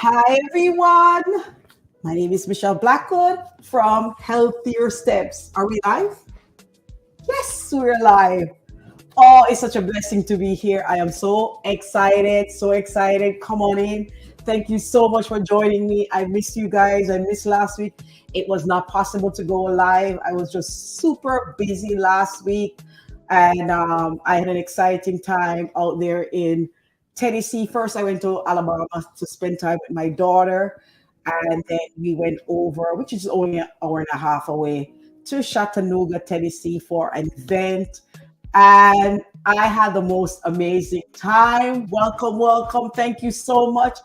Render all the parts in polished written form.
Hi, everyone. My name is Michelle Blackwood from HealthierSteps. Are we live? Yes, we're live. Oh, it's such a blessing to be here. I am so excited, so excited. Come on in. Thank you so much for joining me. I missed you guys. I missed last week. It was not possible to go live. I was just super busy last week. And I had an exciting time out there in Tennessee. First, I went to Alabama to spend time with my daughter. And then we went over, which is only an hour and a half away, to Chattanooga, Tennessee for an event. And I had the most amazing time. Welcome, welcome. Thank you so much.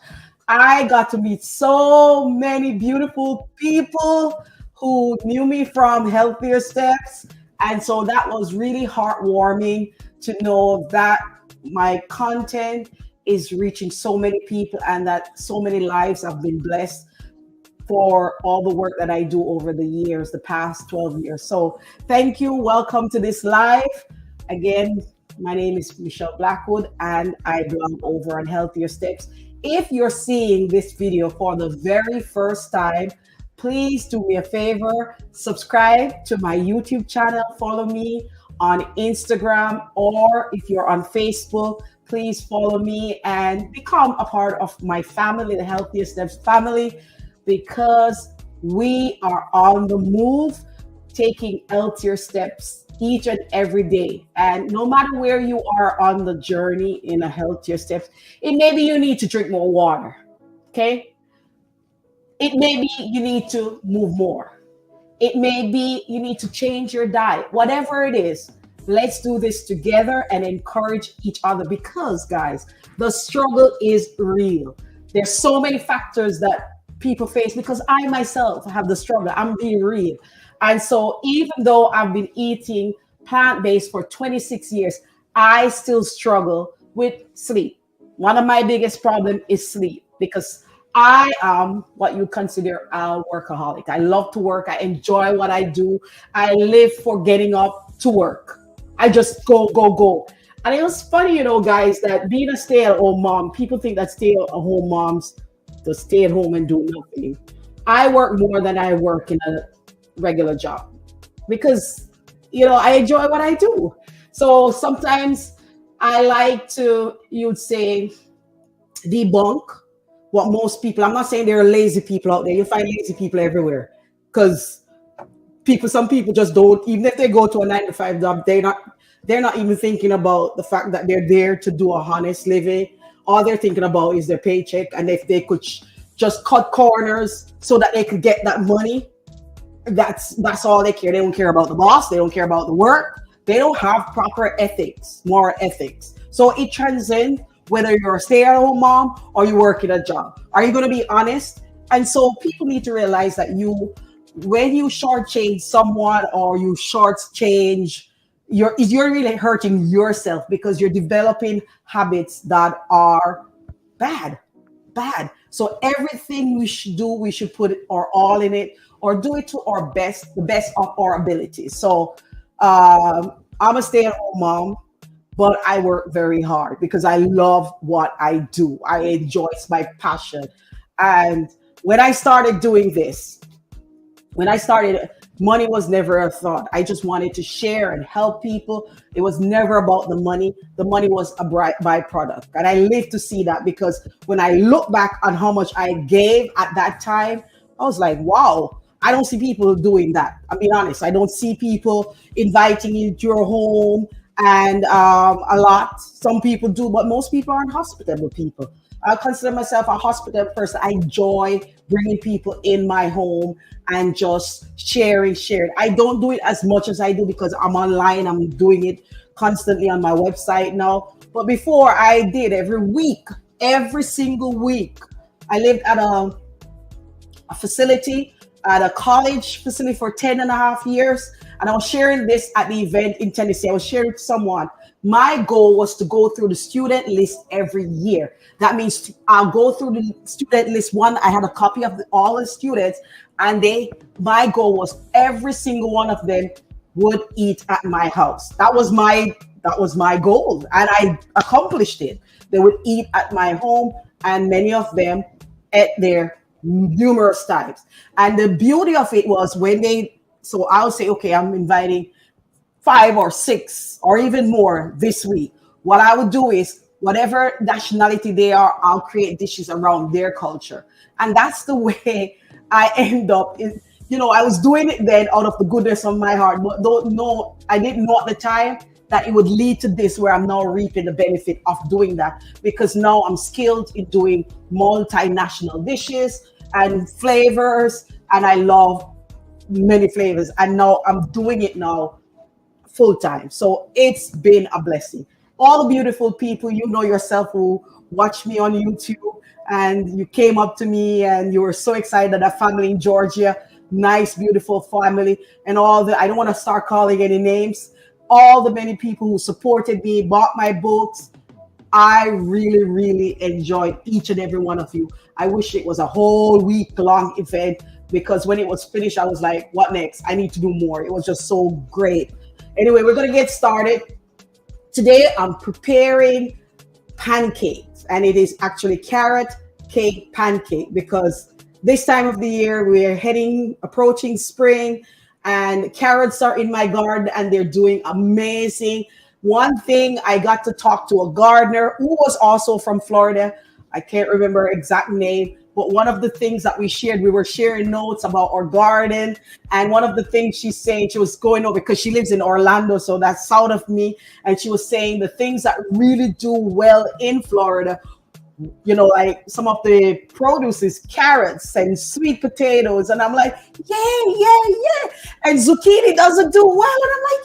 I got to meet so many beautiful people who knew me from Healthier Steps. And so that was really heartwarming to know that my content is reaching so many people and that so many lives have been blessed for all the work that I do over the years, the past 12 years. So thank you. Welcome to this live. Again, my name is Michelle Blackwood and I blog over on Healthier Steps. If you're seeing this video for the very first time, please do me a favor, subscribe to my YouTube channel, follow me on Instagram, or if you're on Facebook, please follow me and become a part of my family, the Healthier Steps family, because we are on the move, taking healthier steps each and every day. And no matter where you are on the journey in a healthier steps, it may be you need to drink more water, okay? It may be you need to move more. It may be you need to change your diet. Whatever it is, let's do this together and encourage each other because, guys, the struggle is real. There's so many factors that people face because I myself have the struggle. I'm being real. And so even though I've been eating plant-based for 26 years, I still struggle with sleep. One of my biggest problems is sleep because I am what you consider a workaholic. I love to work. I enjoy what I do. I live for getting up to work. I just go, go, go. And it was funny, guys, that being a stay-at-home mom, people think that stay-at-home moms just stay at home and do nothing. I work more than I work in a regular job because, I enjoy what I do. So sometimes I like to, you'd say, debunk what most people, I'm not saying there are lazy people out there. You find lazy people everywhere because some people just don't, even if they go to a 9-to-5 job, they're not even thinking about the fact that they're there to do a honest living. All they're thinking about is their paycheck. And if they could just cut corners so that they could get that money, that's all they care. They don't care about the boss. They don't care about the work. They don't have proper ethics, moral ethics. So it transcends whether you're a stay-at-home mom or you work in a job. Are you going to be honest? And so people need to realize that when you shortchange someone or you shortchange, you're really hurting yourself because you're developing habits that are bad. So everything we should put our all in it or do it to our best, the best of our abilities. So I'm a stay-at-home mom, but I work very hard because I love what I do. I enjoy, it's my passion. And when I started doing this, money was never a thought. I just wanted to share and help people. It was never about the money. The money was a byproduct. And I live to see that because when I look back on how much I gave at that time, I was like, wow, I don't see people doing that. I'll be honest. I don't see people inviting you to your home and some people do, but most people aren't hospitable people. I consider myself a hospitable person. I enjoy bringing people in my home and just sharing. I don't do it as much as I do because I'm online. I'm doing it constantly on my website now. But before I did every single week, I lived at a facility, at a college facility for 10 and a half years. And I was sharing this at the event in Tennessee. I was sharing with someone. My goal was to go through the student list every year. That means I'll go through the student list. I had a copy of all the students, and my goal was every single one of them would eat at my house. That was my goal, and I accomplished it. They would eat at my home, and many of them ate there numerous times. And the beauty of it was when so I'll say, okay, I'm inviting 5 or 6 or even more this week. What I would do is, whatever nationality they are, I'll create dishes around their culture. And that's the way I end up in, I was doing it then out of the goodness of my heart, but don't know, I didn't know at the time that it would lead to this, where I'm now reaping the benefit of doing that, because now I'm skilled in doing multinational dishes and flavors, and I love many flavors. And now I'm doing it now full time. So it's been a blessing. All the beautiful people, yourself, who watch me on YouTube, and you came up to me and you were so excited, that family in Georgia, nice, beautiful family, and I don't want to start calling any names, all the many people who supported me, bought my books. I really, really enjoyed each and every one of you. I wish it was a whole week long event, because when it was finished, I was like, what next? I need to do more. It was just so great. Anyway, we're going to get started. Today, I'm preparing pancakes, and it is actually carrot cake pancake, because this time of the year, we're approaching spring, and carrots are in my garden and they're doing amazing. One thing, I got to talk to a gardener who was also from Florida. I can't remember her exact name, but one of the things that we were sharing notes about our garden. And one of the things she's saying, she was going over, because she lives in Orlando, so that's south of me. And she was saying the things that really do well in Florida, like some of the produce is carrots and sweet potatoes. And I'm like, yeah. And zucchini doesn't do well. And I'm like,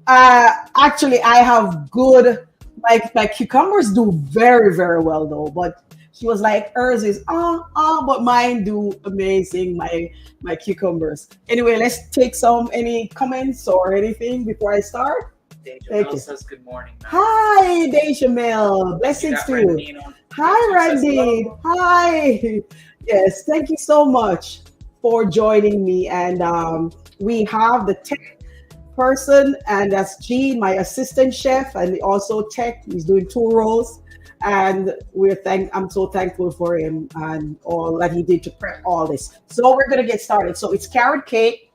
yeah. Actually, I have good, my cucumbers do very, very well though. But she was like, hers is, but mine do amazing, my cucumbers. Anyway, let's take any comments or anything before I start. Deja says good morning. Hi, Deja Mel. Blessings to you. Hi, Randy. Hi. Yes, thank you so much for joining me. And we have the tech person, and that's Gene, my assistant chef, and also tech. He's doing 2 roles. And I'm so thankful for him and all that he did to prep all this. So we're going to get started. So it's carrot cake.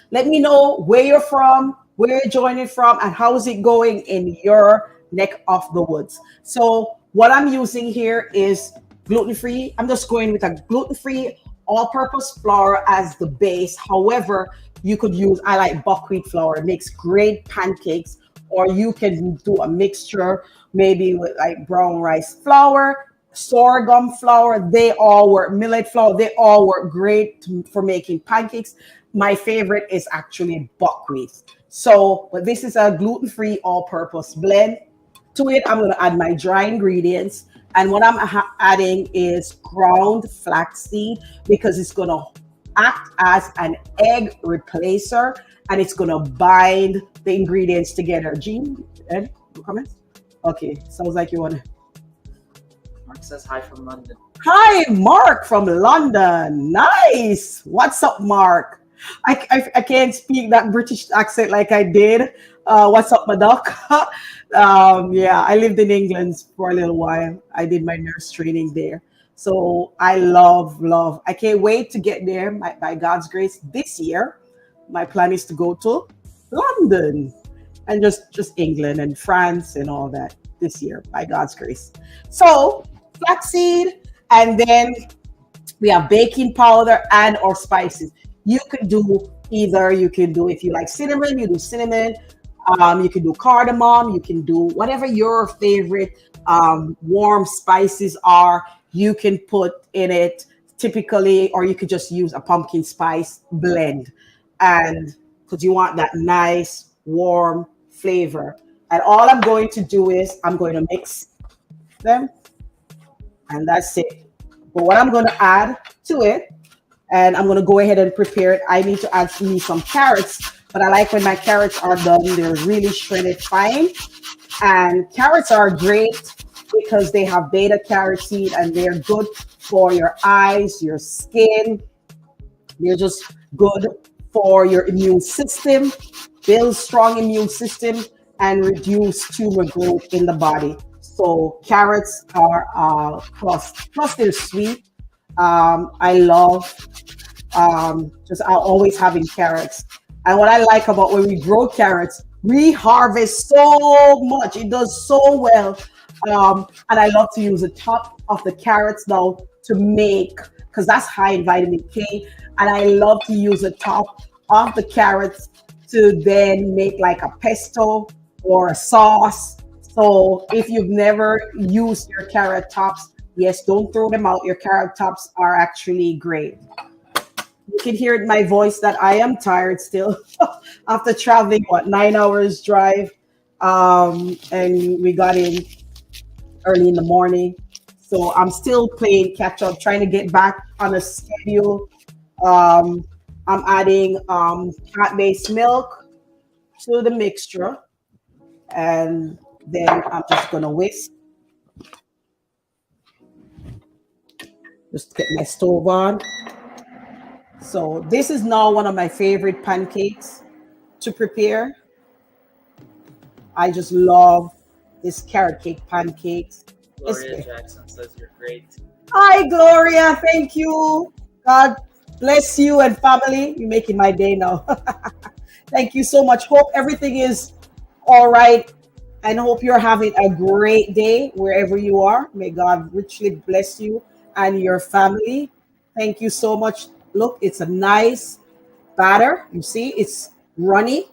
Let me know where you're from, where you're joining from, and how is it going in your neck of the woods. So what I'm using here is gluten-free. I'm just going with a gluten-free all-purpose flour as the base. However, you could I like buckwheat flour. It makes great pancakes. Or you can do a mixture, maybe with like brown rice flour, sorghum flour. They all work, millet flour. They all work great for making pancakes. My favorite is actually buckwheat. So, but this is a gluten-free all-purpose blend. To it, I'm going to add my dry ingredients. And what I'm adding is ground flaxseed, because it's going to act as an egg replacer, and it's going to bind the ingredients together. Jean, Ed, no comments? Okay, sounds like you want to. Mark says hi from London. Hi, Mark from London. Nice. What's up, Mark? I can't speak that British accent like I did. What's up, my duck? Yeah, I lived in England for a little while. I did my nurse training there. So I love. I can't wait to get there by God's grace this year. My plan is to go to London and just England and France and all that this year by God's grace. So flaxseed, and then we have baking powder and or spices. You could do either. You can do, if you like cinnamon, you do cinnamon. You can do cardamom. You can do whatever your favorite warm spices are. You can put in it typically, or you could just use a pumpkin spice blend, and because you want that nice warm flavor. And all I'm going to do is I'm going to mix them, and that's it. But what I'm going to add to it, and I'm going to go ahead and prepare it. I need to add me some carrots, but I like when my carrots are done, they're really shredded fine. And carrots are great because they have beta carotene, and they're good for your eyes, your skin. They're just good for your immune system, build strong immune system, and reduce tumor growth in the body. So carrots are plus. Plus they're sweet. I love just always having carrots. And what I like about when we grow carrots, we harvest so much. It does so well. And I love to use the top of the carrots now to make, because that's high in vitamin K. And I love to use the top of the carrots to then make like a pesto or a sauce. So if you've never used your carrot tops, yes, don't throw them out. Your carrot tops are actually great. You can hear in my voice that I am tired still after traveling, 9 hours drive. And we got in early in the morning. So I'm still playing catch up, trying to get back on a schedule. I'm adding plant-based milk to the mixture. And then I'm just going to whisk. Just get my stove on. So this is now one of my favorite pancakes to prepare. I just love this carrot cake pancakes. Gloria Jackson says you're great. Hi, Gloria. Thank you. God bless you and family. You're making my day now. Thank you so much. Hope everything is all right. And hope you're having a great day wherever you are. May God richly bless you and your family. Thank you so much. Look, it's a nice batter. You see, it's runny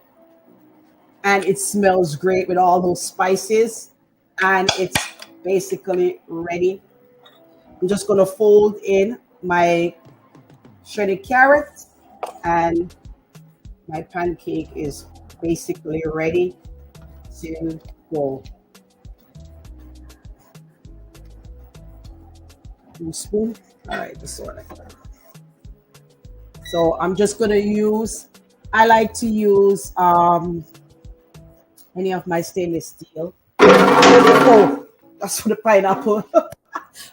and it smells great with all those spices. And it's basically ready. I'm just going to fold in my shredded carrot, and my pancake is basically ready to go. 2 spoons. All right, this one. So I'm just going to use, I like to use any of my stainless steel. Oh, that's for the pineapple.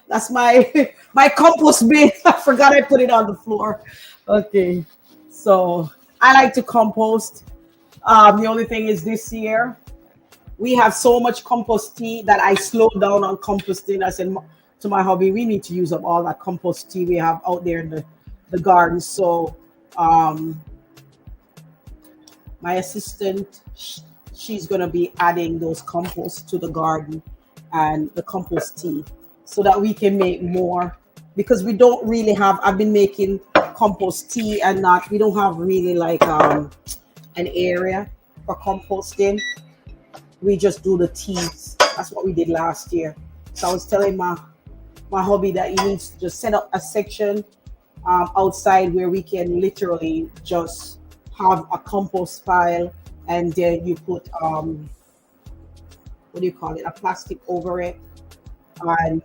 That's my compost bin. I forgot I put it on the floor. Okay, so I like to compost. The only thing is this year we have so much compost tea that I slowed down on composting. I said to my hubby, we need to use up all that compost tea we have out there in the garden. So my assistant, she's going to be adding those compost to the garden and the compost tea so that we can make more, because we don't really have, I've been making compost tea and we don't have really like an area for composting. We just do the teas. That's what we did last year. So I was telling my hubby that he needs to just set up a section outside where we can literally just have a compost pile, and then you put what do you call it, a plastic over it, and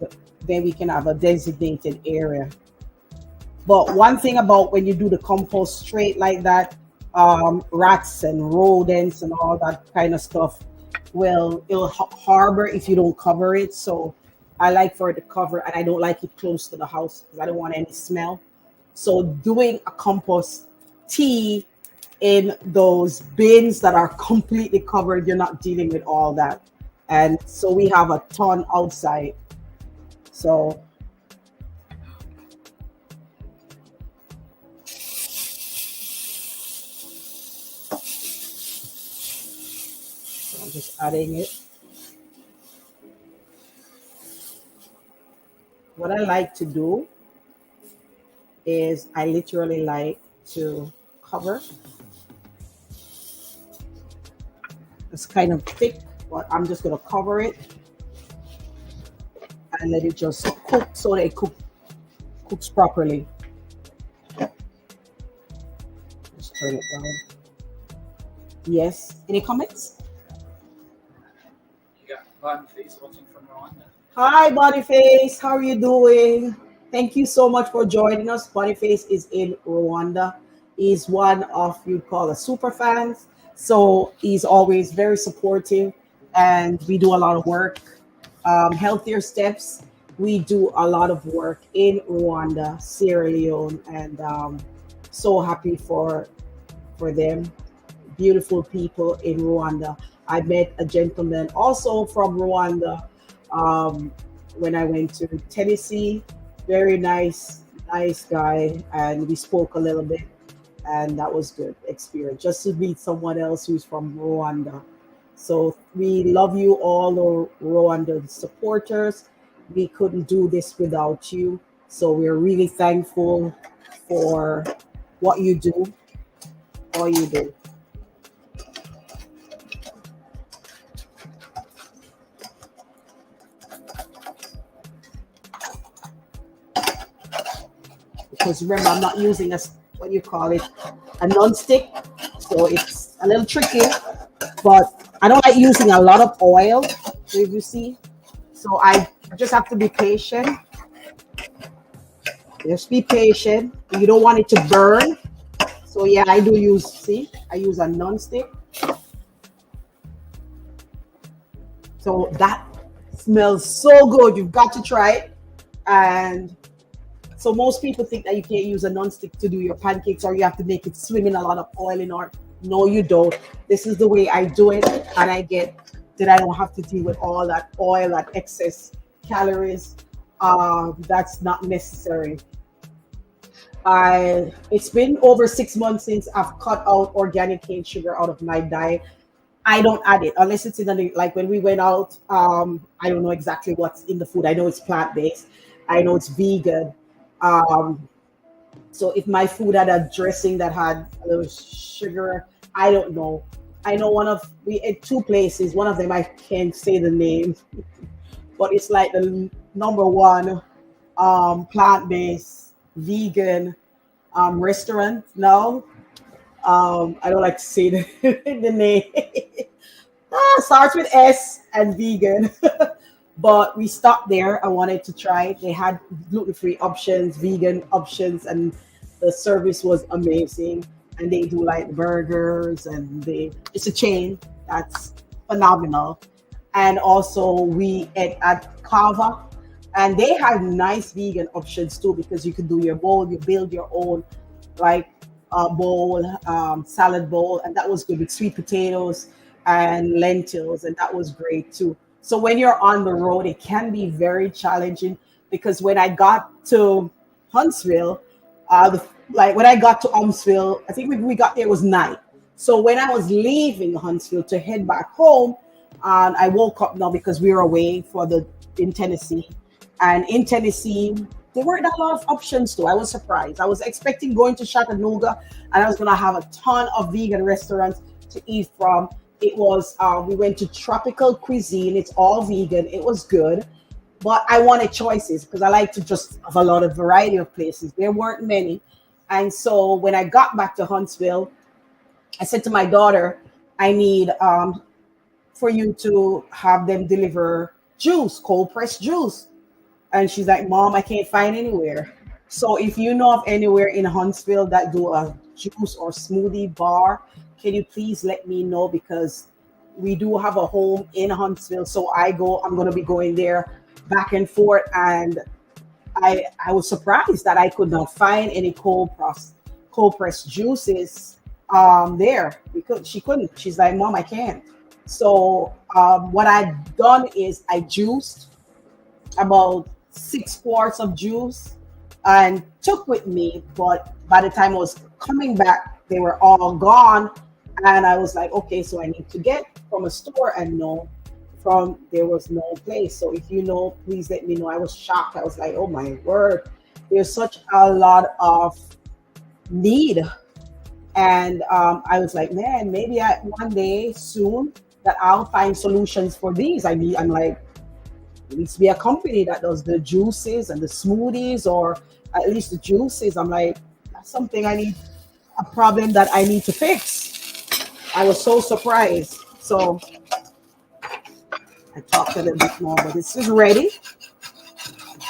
then we can have a designated area. But one thing about when you do the compost straight like that, rats and rodents and all that kind of stuff, well, it'll harbor if you don't cover it. So I like for it to cover, and I don't like it close to the house because I don't want any smell. So doing a compost tea in those bins that are completely covered, you're not dealing with all that. And so we have a ton outside. So I'm just adding it. What I like to do is I literally like to cover. It's kind of thick, but I'm just going to cover it and let it just cook so that it cooks properly. Just turn it down. Yes. Any comments? You got Boniface watching from Rwanda. Hi, Boniface. How are you doing? Thank you so much for joining us. Boniface is in Rwanda. He's one of, you'd call a super fans. So he's always very supportive, and we do a lot of work. HealthierSteps, we do a lot of work in Rwanda, Sierra Leone, and so happy for them. Beautiful people in Rwanda. I met a gentleman also from Rwanda um, when I went to Tennessee. Very nice guy, and we spoke a little bit, and that was good experience just to meet someone else who's from Rwanda. So we love you all, the Rwanda supporters. We couldn't do this without you. So we're really thankful for what you do, all you do. Because remember, I'm not using what you call it, a non-stick. So it's a little tricky, but I don't like using a lot of oil, if you see. So I just have to be patient. Just be patient. You don't want it to burn. So yeah, I do use, see, I use a non-stick. So that smells so good. You've got to try it. And so most people think that you can't use a non-stick to do your pancakes, or you have to make it swim in a lot of oil in order. No, you don't. This is the way I do it, and I get that I don't have to deal with all that oil, that excess calories. That's not necessary. It's been over 6 months since I've cut out organic cane sugar out of my diet. I don't add it unless it's in the, like when we went out. I don't know exactly what's in the food. I know it's plant based. I know it's vegan. Um, so if my food had a dressing that had a little sugar, I don't know. I know we ate two places. One of them I can't say the name, but it's like the number one plant based vegan restaurant now. I don't like to say the name. Starts with S and vegan. But we stopped there. I wanted to try it. They had gluten-free options, vegan options, and the service was amazing. And they do like burgers, and it's a chain that's phenomenal. And also we ate at Kava, and they had nice vegan options too, because you can do your bowl, you build your own like bowl, salad bowl, and that was good with sweet potatoes and lentils, and that was great too. So when you're on the road, it can be very challenging, because when I got to Huntsville, like when I got to Huntsville, I think we got there, it was night. So when I was leaving Huntsville to head back home, and I woke up now because we were away for the in Tennessee, and in Tennessee there weren't a lot of options too. I was surprised. I was expecting going to Chattanooga, and I was gonna have a ton of vegan restaurants to eat from. It was we went to Tropical Cuisine. It's all vegan. It was good, but I wanted choices because I like to just have a lot of variety of places. There weren't many, and so when I got back to Huntsville, I said to my daughter, "I need for you to have them deliver juice, cold pressed juice." And she's like, "Mom, I can't find anywhere." So if you know of anywhere in Huntsville that do a juice or smoothie bar, can you please let me know? Because we do have a home in Huntsville. So I'm going to be going there back and forth. And I was surprised that I could not find any cold pressed juices there, because she couldn't. She's like, "Mom, I can't." So what I've done is I juiced about 6 quarts of juice and took with me. But by the time I was coming back, they were all gone. And I was like, okay, so I need to get from a store, and no, there was no place. So if you know, please let me know. I was shocked. I was like, oh my word, there's such a lot of need. And I was like, man, maybe one day soon that I'll find solutions for these. I'm like, it needs to be a company that does the juices and the smoothies, or at least the juices. I'm like, that's something a problem that I need to fix. I was so surprised. So I talked a little bit more, but this is ready.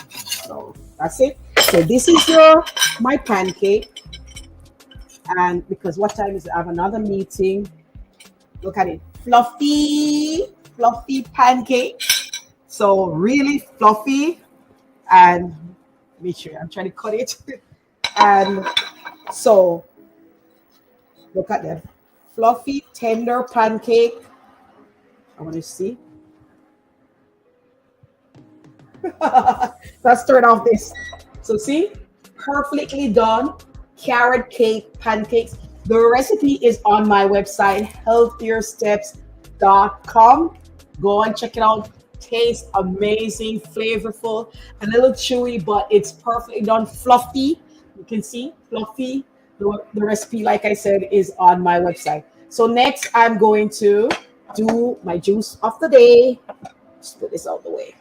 So that's it. So this is my pancake. And because what time is it? I have another meeting. Look at it. Fluffy pancake. So really fluffy, and make sure I'm trying to cut it. And so look at that fluffy, tender pancake. I want to see. Let's turn off this. So see, perfectly done carrot cake pancakes. The recipe is on my website, HealthierSteps.com. Go and check it out. Tastes amazing, flavorful, a little chewy, but it's perfectly done. Fluffy. You can see fluffy. The recipe, like I said, is on my website. So next, I'm going to do my juice of the day. Just put this out the way.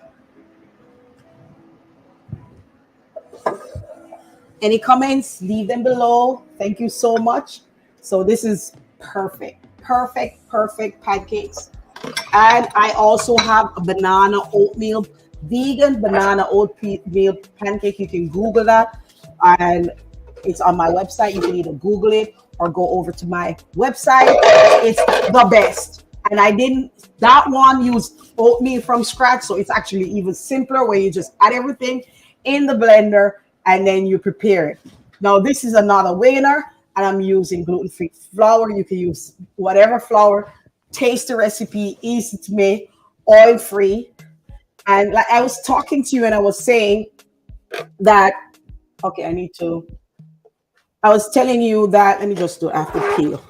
Any comments, leave them below. Thank you so much. So this is perfect, perfect, perfect pancakes. And I also have a banana oatmeal, vegan banana oatmeal pancake. You can Google that. And it's on my website. You can either Google it or go over to my website. It's the best. And that one used oatmeal from scratch. So it's actually even simpler where you just add everything in the blender and then you prepare it. Now, this is another winner, and I'm using gluten-free flour. You can use whatever flour. Taste the recipe, easy to make, oil-free. And like I was talking to you and I was saying that, okay, I was telling you that, let me just do after peel.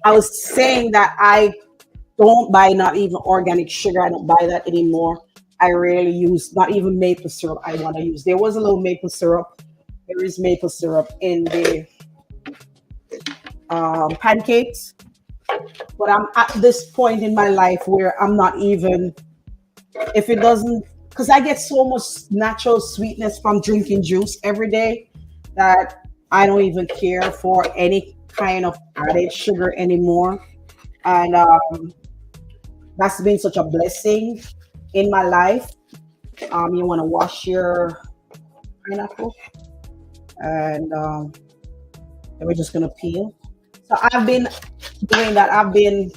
I was saying that I don't buy not even organic sugar. I don't buy that anymore. I rarely use not even maple syrup. I want to use. There was a little maple syrup. There is maple syrup in the pancakes, but I'm at this point in my life where I'm not even. If it doesn't, because I get so much natural sweetness from drinking juice every day that I don't even care for any kind of added sugar anymore, and that's been such a blessing in my life. You want to wash your pineapple, and we're just gonna peel. So I've been doing that. I've been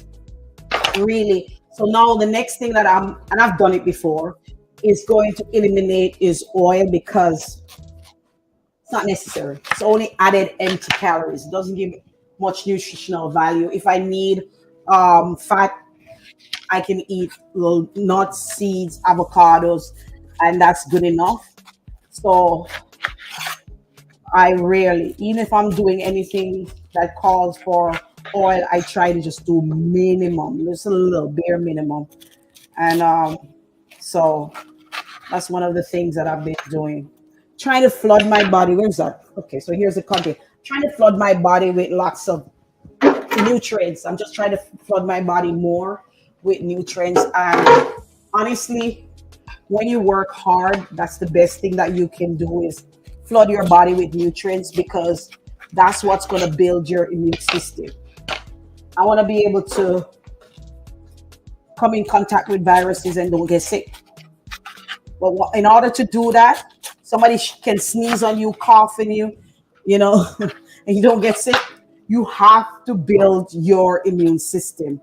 really. So now the next thing that and I've done it before, is going to eliminate is oil because it's not necessary. It's only added empty calories. It doesn't give much nutritional value. If I need fat, I can eat little nuts, seeds, avocados, and that's good enough. So I rarely, even if I'm doing anything that calls for oil, I try to just do minimum, just a little bare minimum. And so that's one of the things that I've been doing. Trying to flood my body. Where's that? Okay, so here's the content. Trying to flood my body with lots of nutrients. I'm just trying to flood my body more with nutrients. And honestly, when you work hard, that's the best thing that you can do is flood your body with nutrients because that's what's going to build your immune system. I want to be able to come in contact with viruses and don't get sick. But in order to do that, somebody can sneeze on you, cough on you, and you don't get sick. You have to build your immune system.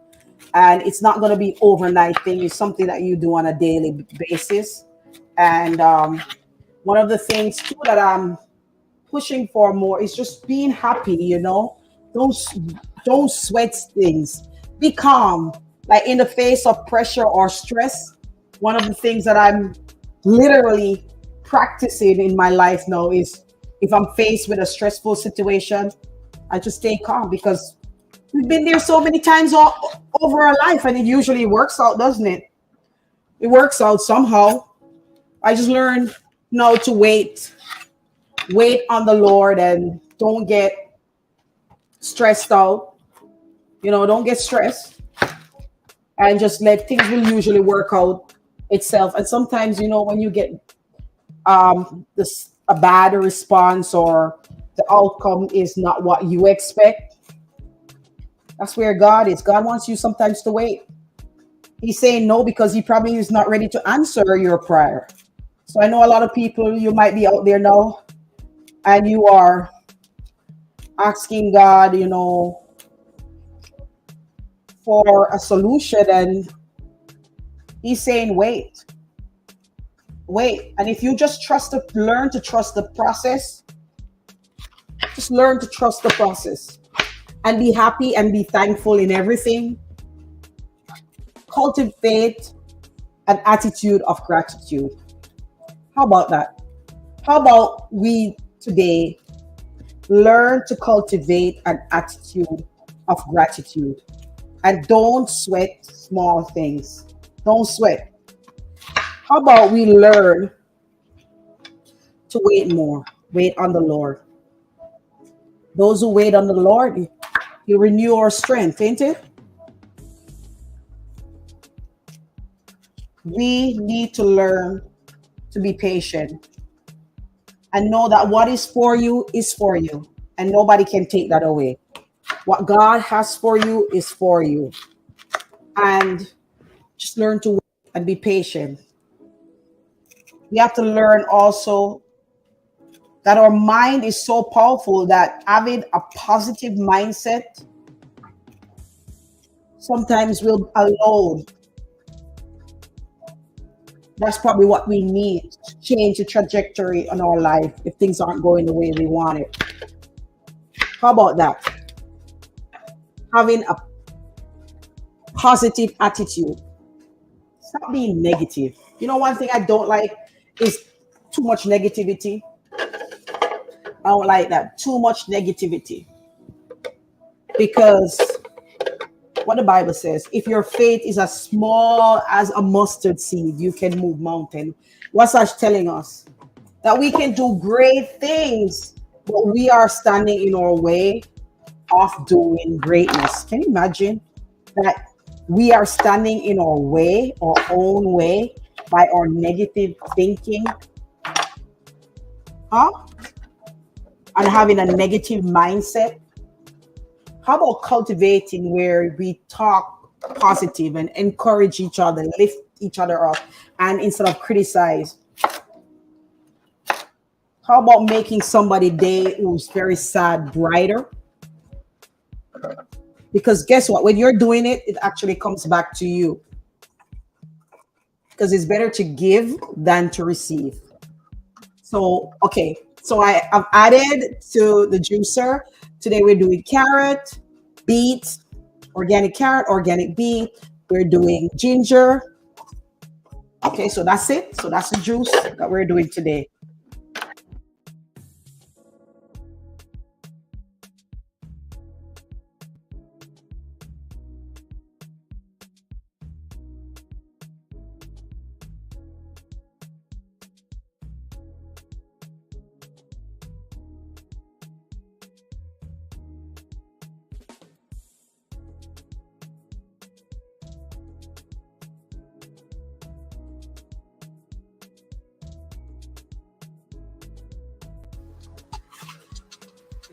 And it's not going to be overnight thing. It's something that you do on a daily basis. And one of the things too that I'm pushing for more is just being happy, Don't sweat things. Be calm. Like in the face of pressure or stress, one of the things that I'm literally practicing in my life now is if I'm faced with a stressful situation, I just stay calm because we've been there so many times over our life and it usually works out, doesn't it? It works out somehow. I just learned now to wait on the Lord and don't get stressed out. Don't get stressed and just let things will usually work out itself. And sometimes, when you get a bad response or the outcome is not what you expect, that's where God is. God wants you sometimes to wait. He's saying no because he probably is not ready to answer your prayer. So I know a lot of people, you might be out there now and you are asking God, for a solution, and he's saying wait. And if you just learn to trust the process, just learn to trust the process and be happy and be thankful in everything. Cultivate an attitude of gratitude. How about that? How about we today learn to cultivate an attitude of gratitude and don't sweat small things. Don't sweat. How about we learn to wait more? Wait on the Lord. Those who wait on the Lord, He renew our strength, ain't it? We need to learn to be patient and know that what is for you, and nobody can take that away. What God has for you is for you, and just learn to wait and be patient. We have to learn also that our mind is so powerful that having a positive mindset sometimes will alone. That's probably what we need to change the trajectory on our life if things aren't going the way we want it. How about that? Having a positive attitude. Stop being negative. You know, one thing I don't like is too much negativity. I don't like that. Too much negativity. Because what the Bible says, if your faith is as small as a mustard seed, you can move mountain. What's that telling us? That we can do great things, but we are standing in our way of doing greatness. Can you imagine that we are standing in our way, our own way, by our negative thinking? Huh? And having a negative mindset. How about cultivating where we talk positive and encourage each other, lift each other up, and instead of criticize? How about making somebody day who's very sad brighter? Because guess what? When you're doing it, it actually comes back to you. Because it's better to give than to receive. So, okay. So I've added to the juicer. Today we're doing carrot, beet, organic carrot, organic beet. We're doing ginger. Okay, so that's it. So that's the juice that we're doing today.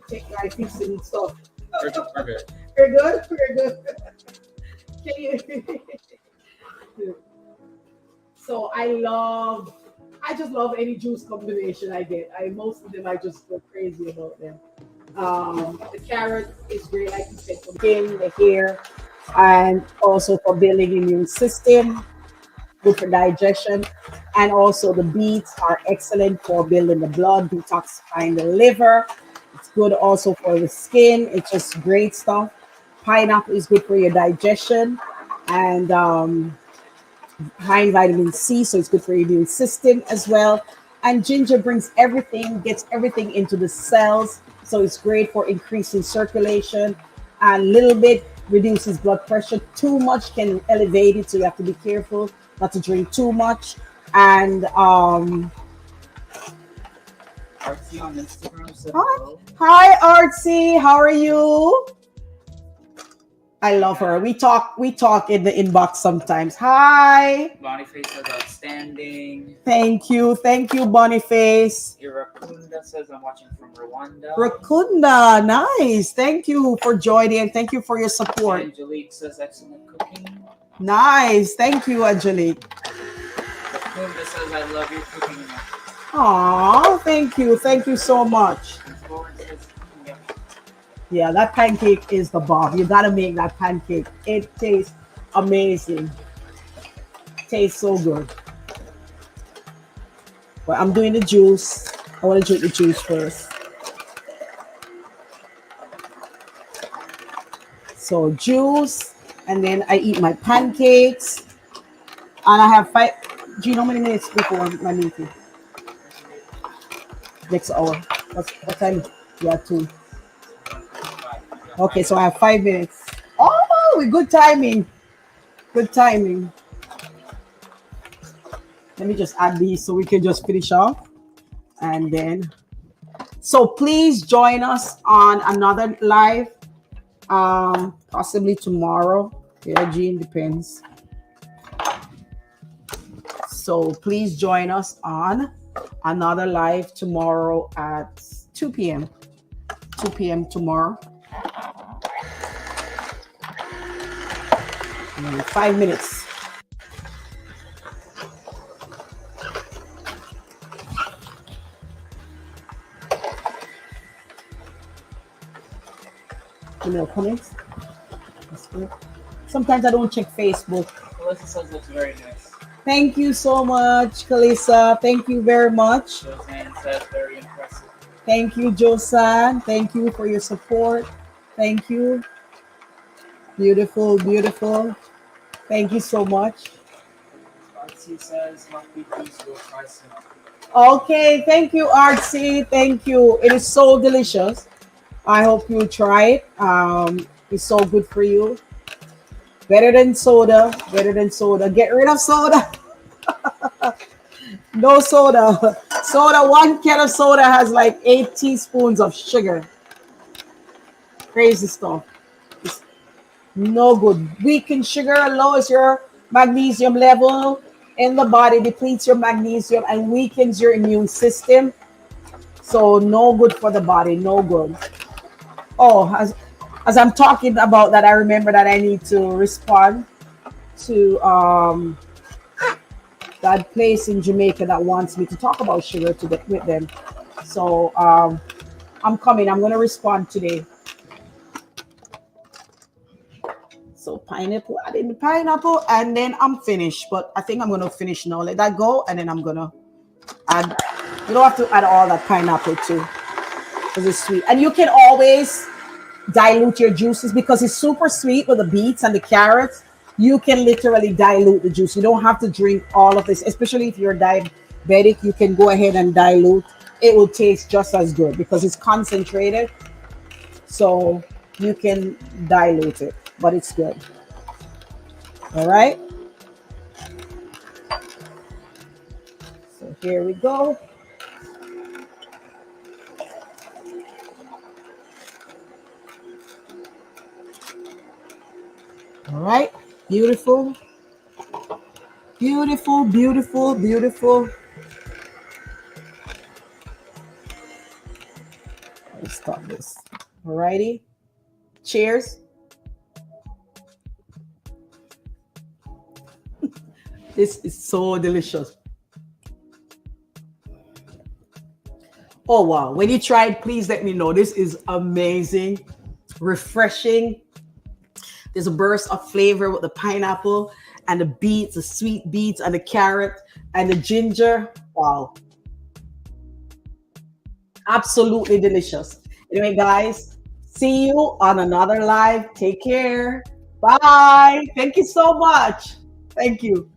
Take my piece and stuff. We're good. We're good. We're good. Can you? So I just love any juice combination I get. Most of them I just go crazy about them. The carrot is great, like you said, for skin, the hair, and also for building immune system, good for digestion. And also the beets are excellent for building the blood, detoxifying the liver. It's good also for the skin. It's just great stuff. Pineapple is good for your digestion and high in vitamin C, so it's good for your immune system as well. And ginger gets everything into the cells, so it's great for increasing circulation. And little bit reduces blood pressure. Too much can elevate it, so you have to be careful not to drink too much. And Artsy on Instagram said hi, hello. hi Artsy, how are you? I love her. We talk in the inbox sometimes. Hi. Boniface says outstanding. Thank you, Boniface. Irakunda says I'm watching from Rwanda. Rakunda, nice. Thank you for joining. Thank you for your support. Angelique says excellent cooking. Nice. Thank you, Angelique. Rakunda says I love your cooking. Aw, thank you. Thank you so much. Lauren says yummy. Yeah, that pancake is the bomb. You gotta make that pancake. It tastes amazing. Tastes so good. But I'm doing the juice. I want to drink the juice first. So juice, and then I eat my pancakes. And I have 5. Do you know how many minutes before my meeting? Next hour. What time? Yeah, 2. 1:45. Okay, so I have 5 minutes. Oh, with good timing. Good timing. Let me just add these so we can just finish off. And then, so please join us on another live, possibly tomorrow. Yeah, Jean, depends. So please join us on another live tomorrow at 2 p.m. 2 p.m. tomorrow. 5 minutes. Comments. Sometimes I don't check Facebook. Melissa says looks very nice. Thank you so much, Kalisa. Thank you very much. Josanne says very impressive. Thank you, Josan. Thank you for your support. Thank you. Beautiful, beautiful. Thank you so much. Artsy says happy please go try some. Okay, thank you, Artsy. Thank you. It is so delicious. I hope you try it. It's so good for you. Better than soda. Better than soda. Get rid of soda. No soda. Soda, 1 can of soda has like 8 teaspoons of sugar. Crazy stuff. It's no good. Weakened sugar lowers your magnesium level in the body, depletes your magnesium, and weakens your immune system. So no good for the body. No good. Oh, as I'm talking about that, I remember that I need to respond to that place in Jamaica that wants me to talk about sugar with them. So I'm coming. I'm going to respond today. So pineapple, add in the pineapple, and then I'm finished. But I think I'm going to finish now. Let that go, and then I'm going to add. You don't have to add all that pineapple too, because it's sweet. And you can always dilute your juices because it's super sweet with the beets and the carrots. You can literally dilute the juice. You don't have to drink all of this, especially if you're diabetic. You can go ahead and dilute. It will taste just as good because it's concentrated. So you can dilute it, but it's good. All right. So here we go. All right. Beautiful. Beautiful, beautiful, beautiful. Let's stop this. All righty. Cheers. This is so delicious. Oh, wow. When you try it, please let me know. This is amazing, refreshing. There's a burst of flavor with the pineapple and the beets, the sweet beets and the carrot and the ginger. Wow. Absolutely delicious. Anyway, guys, see you on another live. Take care. Bye. Thank you so much. Thank you.